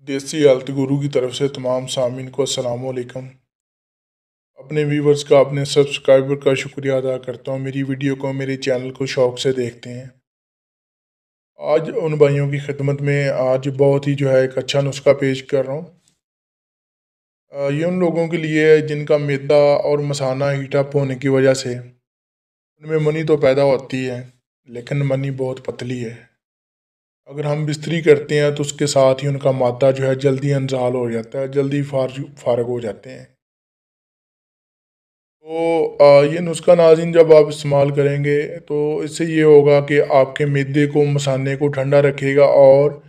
देसी हेल्थ गुरु की तरफ से तमाम सामईन को अस्सलाम वालेकुम। अपने व्यूवर्स का, अपने सब्सक्राइबर का शुक्रिया अदा करता हूँ। मेरी वीडियो को, मेरे चैनल को शौक़ से देखते हैं। आज उन भाइयों की खिदमत में आज बहुत ही एक अच्छा नुस्खा पेश कर रहा हूँ। ये उन लोगों के लिए है जिनका मैदा और मसाना हीटअप होने की वजह से उनमें मनी तो पैदा होती है लेकिन मनी बहुत पतली है। अगर हम बिस्तरी करते हैं तो उसके साथ ही उनका मादा जल्दी इंजाल हो जाता है, जल्दी फारग हो जाते हैं। तो ये नुस्खा नाज़रीन जब आप इस्तेमाल करेंगे तो इससे ये होगा कि आपके मैदे को, मसाने को ठंडा रखेगा, और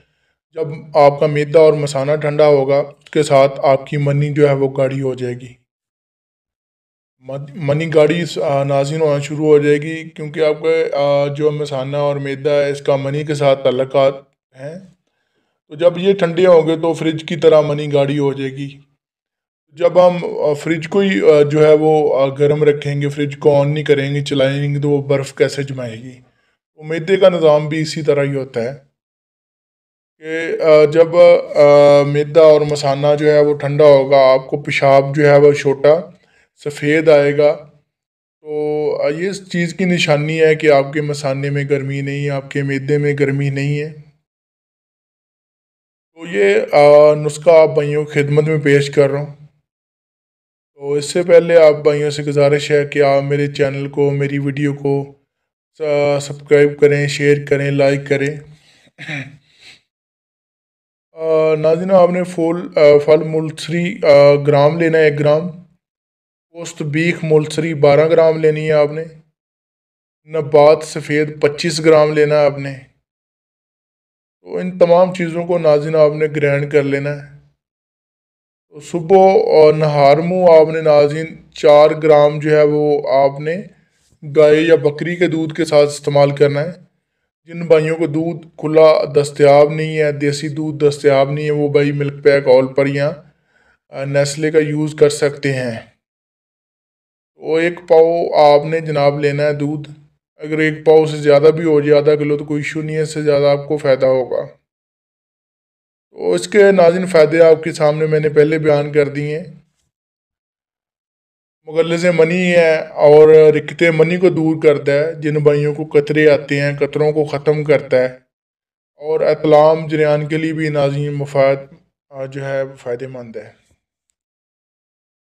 जब आपका मैदा और मसाना ठंडा होगा उसके साथ आपकी मनी वो गाढ़ी हो जाएगी। मनी गाढ़ी नाज़रीन होना शुरू हो जाएगी क्योंकि आपका जो मसाना और मैदा है इसका मनी के साथ ताल्लुकात हैं। तो जब ये ठंडे होंगे तो फ्रिज की तरह मनी गाढ़ी हो जाएगी। जब हम फ्रिज को ही वो गर्म रखेंगे, फ्रिज को ऑन नहीं करेंगे, चलाएंगे, तो वो बर्फ़ कैसे जमाएगी। तो मैदे का निज़ाम भी इसी तरह ही होता है कि जब मैदा और मसाना वो ठंडा होगा, आपको पेशाब वो छोटा सफ़ेद आएगा। तो ये इस चीज़ की निशानी है कि आपके मसाने में गर्मी नहीं है, आपके मैदे में गर्मी नहीं है। तो ये नुस्खा आप भाइयों की खिदमत में पेश कर रहा हूँ। तो इससे पहले आप भाइयों से गुजारिश है कि आप मेरे चैनल को, मेरी वीडियो को सब्सक्राइब करें, शेयर करें, लाइक करें। नाज़रीन, आपने फल मुलसरी ग्राम लेना है 1 ग्राम, पोस्त बीख मुलसरी 12 ग्राम लेनी है आपने, नबात सफ़ेद 25 ग्राम लेना है आपने। तो इन तमाम चीज़ों को नाज़रीन आपने ग्राइंड कर लेना है। तो सुबह और नहार मुँह आपने नाज़रीन 4 ग्राम वो आपने गाय या बकरी के दूध के साथ इस्तेमाल करना है। जिन भाइयों को दूध खुला दस्तयाब नहीं है, देसी दूध दस्तयाब नहीं है, वो भाई मिल्क पैक ऑल पर या नेस्ले का यूज़ कर सकते हैं। तो 1 पाव आपने जनाब लेना है दूध। अगर 1 पाव से ज़्यादा भी हो जाए, आधा किलो, तो कोई इशू नहीं है, इससे ज़्यादा आपको फ़ायदा होगा। तो इसके नाज़रीन फ़ायदे आपके सामने मैंने पहले बयान कर दिए हैं। मुगल्लिज़ मनी है और रिक्ते मनी को दूर करता है। जिन भाइयों को कतरे आते हैं, कतरों को ख़त्म करता है, और इस्लाम जरियान के लिए भी नाज़रीन मुफाद फ़ायदेमंद है।